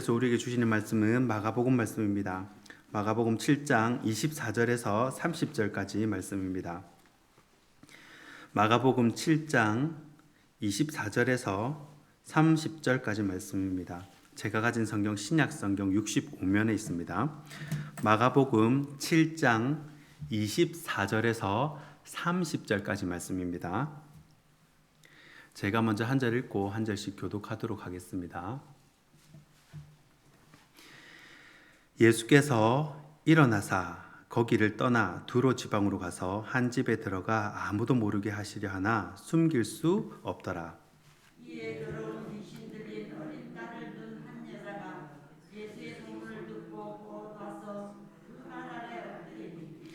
하나님께서 우리에게 주시는 말씀은 마가복음 말씀입니다. 마가복음 7장 24절에서 30절까지 말씀입니다. 마가복음 7장 24절에서 30절까지 말씀입니다. 제가 가진 성경 신약 성경 65면에 있습니다. 마가복음 7장 24절에서 30절까지 말씀입니다. 제가 먼저 한 절 읽고 한 절씩 교독하도록 하겠습니다. 예수께서 일어나사 거기를 떠나 두로 지방으로 가서 한 집에 들어가 아무도 모르게 하시려 하나 숨길 수 없더라. 이에 더러운 귀신 들린 어린 딸을 둔 한 여자가 예수의 소문을 듣고 곧 와서 그 발 아래 엎드리니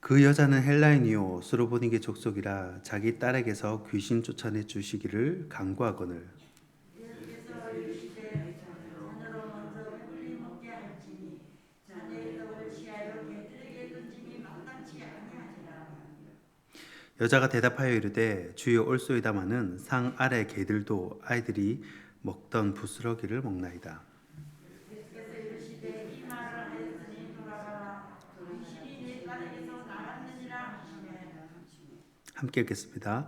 그 여자는 헬라인이요 수로보니게 족속이라 자기 딸에게서 귀신 쫓아내 주시기를 간구하거늘 예수께서 이르시되 자녀로 먼저 배불리 먹게 할지니 자녀의 떡을 취하여 개들에게 던짐이 마땅치 아니하니라. 여자가 대답하여 이르되 주여 올소이다마는 상 아래 개들도 아이들이 먹던 부스러기를 먹나이다. 예수께서 이르시되 이 말을 하였으니 돌아가라 귀신이 내 딸에게서 나갔느니라 하시매 함께 읽겠습니다.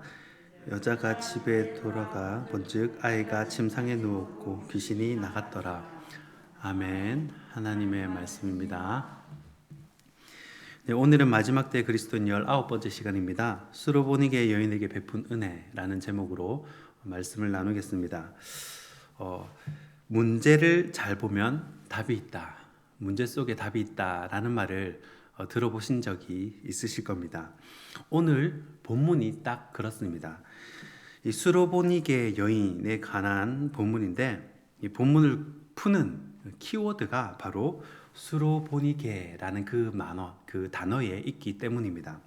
여자가 집에 돌아가 본즉 아이가 침상에 누웠고 귀신이 나갔더라. 아멘. 하나님의 말씀입니다. 네, 오늘은 마지막 때 그리스도인 19번째 시간입니다. 수로보니게 여인에게 베푼 은혜라는 제목으로 말씀을 나누겠습니다. 문제를 잘 보면 답이 있다. 문제 속에 답이 있다라는 말을 들어보신 적이 있으실 겁니다. 오늘 본문이 딱 그렇습니다. 이 수로보니게 여인에 관한 본문인데 이 본문을 푸는 키워드가 바로 수로보니게라는 그 단어에 있기 때문입니다.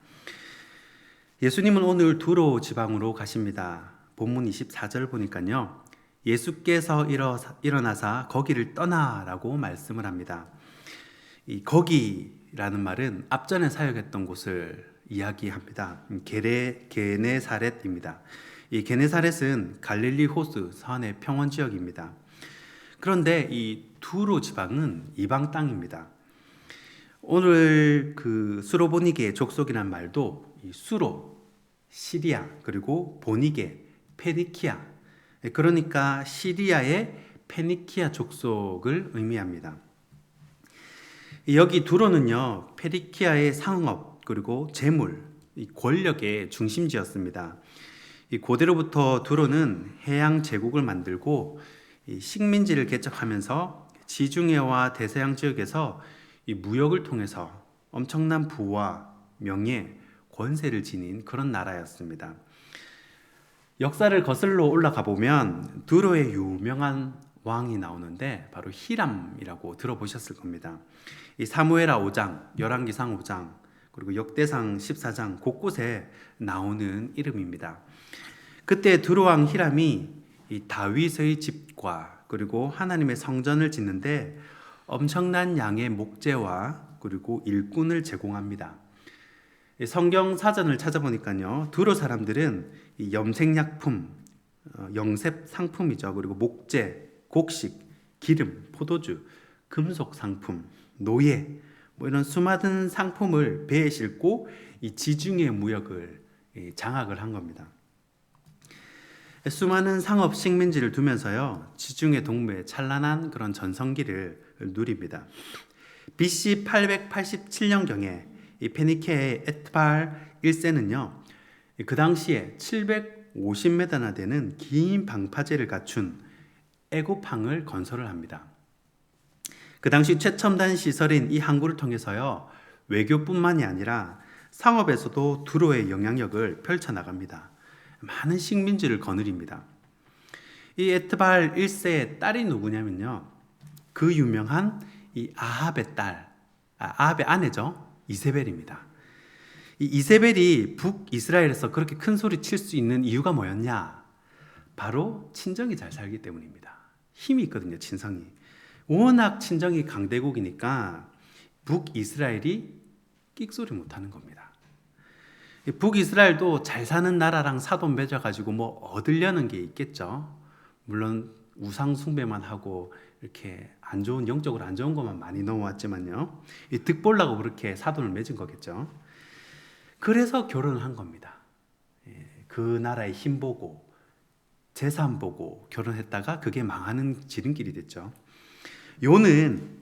예수님은 오늘 두로 지방으로 가십니다. 본문 24절 보니까요. 예수께서 일어나사 거기를 떠나라고 말씀을 합니다. 이 거기라는 말은 앞전에 사역했던 곳을 이야기합니다. 게네사렛입니다. 이 게네사렛은 갈릴리 호수 서안의 평원 지역입니다. 그런데 이 두로 지방은 이방 땅입니다. 오늘 그 수로보니게 족속이란 말도 이 수로, 시리아 그리고 보니게, 페니키아 그러니까 시리아의 페니키아 족속을 의미합니다. 여기 두로는요 페니키아의 상업 그리고 재물, 권력의 중심지였습니다. 고대로부터 두로는 해양 제국을 만들고 식민지를 개척하면서 지중해와 대서양 지역에서 무역을 통해서 엄청난 부와 명예, 권세를 지닌 그런 나라였습니다. 역사를 거슬러 올라가 보면 두로의 유명한 왕이 나오는데 바로 히람이라고 들어보셨을 겁니다. 이 사무엘하 5장, 열왕기상 5장, 그리고 역대상 14장 곳곳에 나오는 이름입니다. 그때 두로 왕 히람이 이 다윗의 집과 그리고 하나님의 성전을 짓는데 엄청난 양의 목재와 그리고 일꾼을 제공합니다. 성경 사전을 찾아보니까요, 두로 사람들은 이 염색약품, 영색 상품이죠. 그리고 목재, 곡식, 기름, 포도주, 금속 상품, 노예, 이런 수많은 상품을 배에 싣고 이 지중해 무역을 장악을 한 겁니다. 수많은 상업 식민지를 두면서요 지중해 동부의 찬란한 그런 전성기를 누립니다. BC 887년경에 이 페니케의 에트발 1세는요 그 당시에 750m나 되는 긴 방파제를 갖춘 애고팡을 건설을 합니다. 그 당시 최첨단 시설인 이 항구를 통해서요 외교뿐만이 아니라 상업에서도 두로의 영향력을 펼쳐나갑니다. 많은 식민지를 거느립니다. 이 에트발 1세의 딸이 누구냐면요. 그 유명한 이 아합의 딸, 아합의 아내죠. 이세벨입니다. 이 이세벨이 북이스라엘에서 그렇게 큰 소리 칠 수 있는 이유가 뭐였냐? 바로 친정이 잘 살기 때문입니다. 힘이 있거든요, 친정이. 워낙 친정이 강대국이니까 북이스라엘이 끽소리 못하는 겁니다. 북이스라엘도 잘 사는 나라랑 사돈 맺어가지고 뭐 얻으려는 게 있겠죠. 물론 우상 숭배만 하고 이렇게 안 좋은 영적으로 안 좋은 것만 많이 넘어왔지만요. 이 득보려고 그렇게 사돈을 맺은 거겠죠. 그래서 결혼을 한 겁니다. 그 나라의 힘 보고 재산 보고 결혼했다가 그게 망하는 지름길이 됐죠. 요는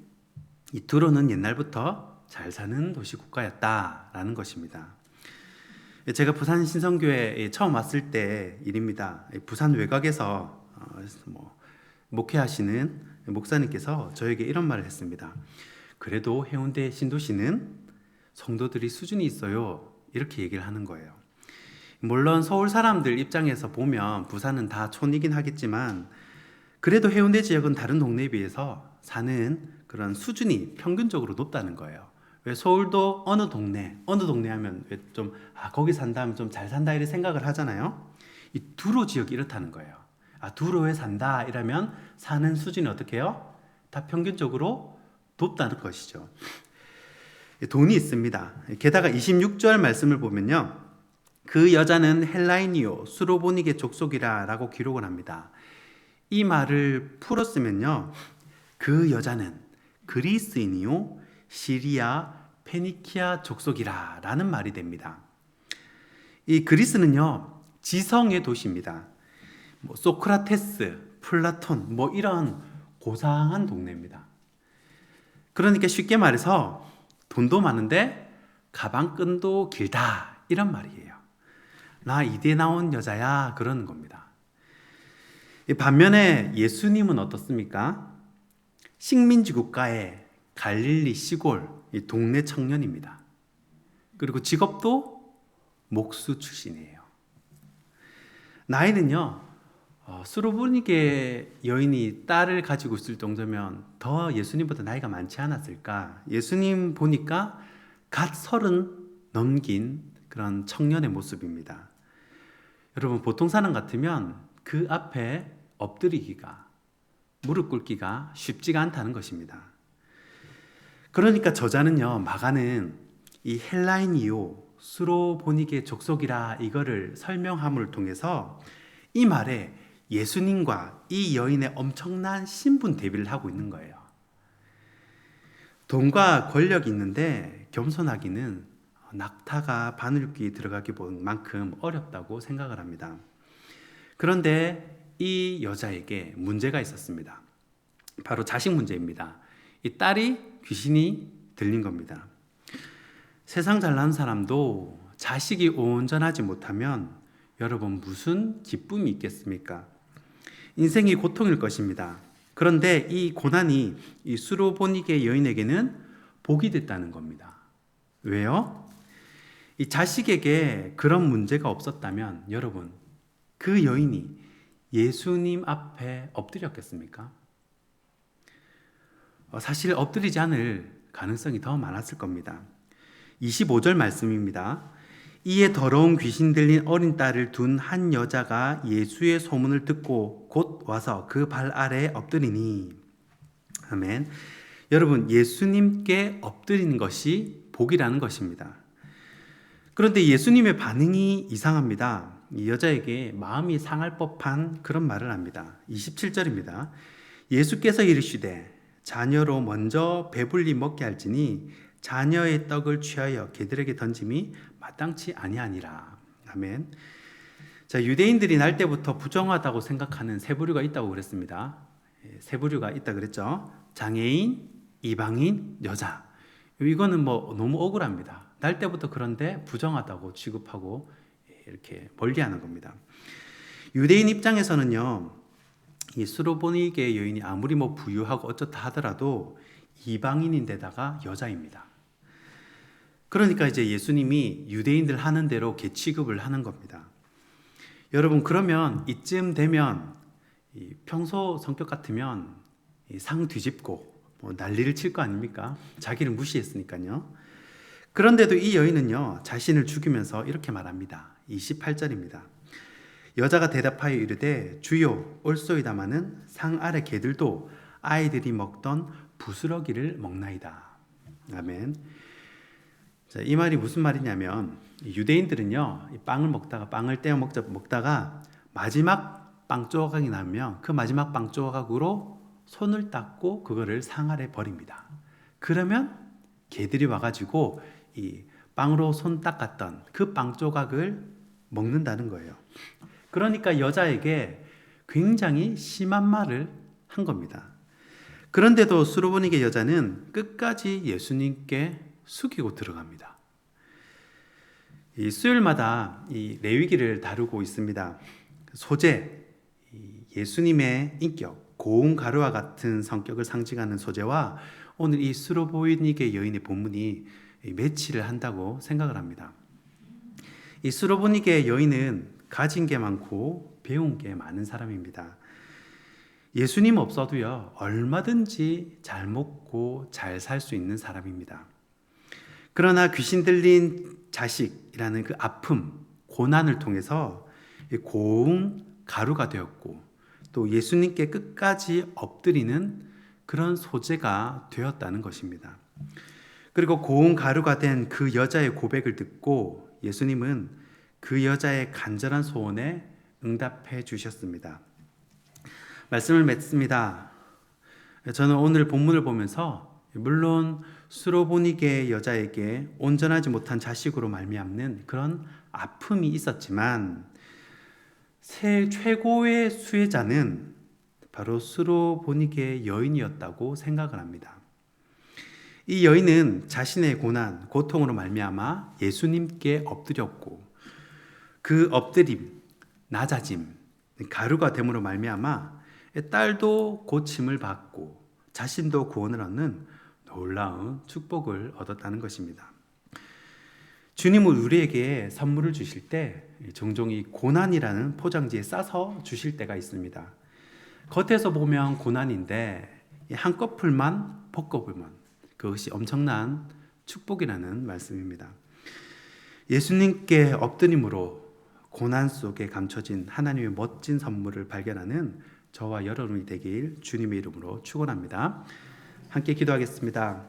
이 두로는 옛날부터 잘 사는 도시 국가였다라는 것입니다. 제가 부산 신성교회에 처음 왔을 때 일입니다. 부산 외곽에서 목회하시는 목사님께서 저에게 이런 말을 했습니다. 그래도 해운대 신도시는 성도들이 수준이 있어요. 이렇게 얘기를 하는 거예요. 물론 서울 사람들 입장에서 보면 부산은 다 촌이긴 하겠지만 그래도 해운대 지역은 다른 동네에 비해서 사는 그런 수준이 평균적으로 높다는 거예요. 왜 서울도 어느 동네 하면 왜 좀 거기 산다면 좀 잘 산다 이런 생각을 하잖아요. 이 두로 지역이 이렇다는 거예요. 두로에 산다 이러면 사는 수준이 어떻게 해요? 다 평균적으로 높다는 것이죠. 돈이 있습니다. 게다가 26절 말씀을 보면요. 그 여자는 헬라인이요 수로보니게 족속이라 라고 기록을 합니다. 이 말을 풀었으면요. 그 여자는 그리스인이요 시리아 페니키아 족속이라 라는 말이 됩니다. 이 그리스는요 지성의 도시입니다. 소크라테스, 플라톤 이런 고상한 동네입니다. 그러니까 쉽게 말해서 돈도 많은데 가방끈도 길다 이런 말이에요. 나 이대 나온 여자야 그러는 겁니다. 반면에 예수님은 어떻습니까? 식민지 국가의 갈릴리 시골 동네 청년입니다. 그리고 직업도 목수 출신이에요. 나이는요 수로보니게 여인이 딸을 가지고 있을 정도면 더 예수님보다 나이가 많지 않았을까? 예수님 보니까 갓 30 넘긴 그런 청년의 모습입니다. 여러분 보통 사람 같으면 그 앞에 엎드리기가 무릎 꿇기가 쉽지가 않다는 것입니다. 그러니까 저자는요 마가는 이 헬라인이요 수로보니게 족속이라 이거를 설명함을 통해서 이 말에 예수님과 이 여인의 엄청난 신분 대비를 하고 있는 거예요. 돈과 권력이 있는데 겸손하기는 낙타가 바늘귀에 들어가기 만큼 어렵다고 생각을 합니다. 그런데 이 여자에게 문제가 있었습니다. 바로 자식 문제입니다. 이 딸이 귀신이 들린 겁니다. 세상 잘난 사람도 자식이 온전하지 못하면 여러분 무슨 기쁨이 있겠습니까? 인생이 고통일 것입니다. 그런데 이 고난이 이 수로보니게 여인에게는 복이 됐다는 겁니다. 왜요? 이 자식에게 그런 문제가 없었다면 여러분 그 여인이 예수님 앞에 엎드렸겠습니까? 사실 엎드리지 않을 가능성이 더 많았을 겁니다. 25절 말씀입니다. 이에 더러운 귀신 들린 어린 딸을 둔 한 여자가 예수의 소문을 듣고 곧 와서 그 발 아래에 엎드리니. 아멘. 여러분 예수님께 엎드리는 것이 복이라는 것입니다. 그런데 예수님의 반응이 이상합니다. 이 여자에게 마음이 상할 법한 그런 말을 합니다. 27절입니다. 예수께서 이르시되 자녀로 먼저 배불리 먹게 할지니 자녀의 떡을 취하여 개들에게 던짐이 마땅치 아니하니라. 아멘. 자, 유대인들이 날 때부터 부정하다고 생각하는 세 부류가 있다고 그랬습니다. 세 부류가 있다 그랬죠. 장애인, 이방인, 여자. 이거는 너무 억울합니다. 날 때부터 그런데 부정하다고 취급하고 이렇게 멀리하는 겁니다. 유대인 입장에서는요, 이 수로보니게 여인이 아무리 부유하고 어쩌다 하더라도 이방인인데다가 여자입니다. 그러니까 이제 예수님이 유대인들 하는 대로 개 취급을 하는 겁니다. 여러분 그러면 이쯤 되면 평소 성격 같으면 상 뒤집고 난리를 칠 거 아닙니까? 자기를 무시했으니까요. 그런데도 이 여인은요 자신을 죽이면서 이렇게 말합니다. 28절입니다. 여자가 대답하여 이르되 주여 올소이다마는 상 아래 개들도 아이들이 먹던 부스러기를 먹나이다. 아멘. 자, 이 말이 무슨 말이냐면 유대인들은요 빵을 먹다가 빵을 떼어 먹다가 마지막 빵 조각이 나면 그 마지막 빵 조각으로 손을 닦고 그거를 상아래 버립니다. 그러면 개들이 와가지고 이 빵으로 손 닦았던 그 빵 조각을 먹는다는 거예요. 그러니까 여자에게 굉장히 심한 말을 한 겁니다. 그런데도 수로보니게 여자는 끝까지 예수님께 숙이고 들어갑니다. 이 수요일마다 이 레위기를 다루고 있습니다. 소재, 예수님의 인격, 고운 가루와 같은 성격을 상징하는 소재와 오늘 이 수로보니게 여인의 본문이 매치를 한다고 생각을 합니다. 이 수로보니게 여인은 가진 게 많고 배운 게 많은 사람입니다. 예수님 없어도요, 얼마든지 잘 먹고 잘 살 수 있는 사람입니다. 그러나 귀신 들린 자식이라는 그 아픔, 고난을 통해서 고운 가루가 되었고 또 예수님께 끝까지 엎드리는 그런 소재가 되었다는 것입니다. 그리고 고운 가루가 된 그 여자의 고백을 듣고 예수님은 그 여자의 간절한 소원에 응답해 주셨습니다. 말씀을 맺습니다. 저는 오늘 본문을 보면서 물론 수로보니게 여자에게 온전하지 못한 자식으로 말미암는 그런 아픔이 있었지만 최고의 수혜자는 바로 수로보니게 여인이었다고 생각을 합니다. 이 여인은 자신의 고난, 고통으로 말미암아 예수님께 엎드렸고 그 엎드림, 낮아짐, 가루가 됨으로 말미암아 딸도 고침을 받고 자신도 구원을 얻는 놀라운 축복을 얻었다는 것입니다. 주님은 우리에게 선물을 주실 때 종종 이 고난이라는 포장지에 싸서 주실 때가 있습니다. 겉에서 보면 고난인데 한꺼풀만 벗겨보면 그것이 엄청난 축복이라는 말씀입니다. 예수님께 엎드림으로 고난 속에 감춰진 하나님의 멋진 선물을 발견하는 저와 여러분이 되길 주님의 이름으로 축원합니다. 함께 기도하겠습니다.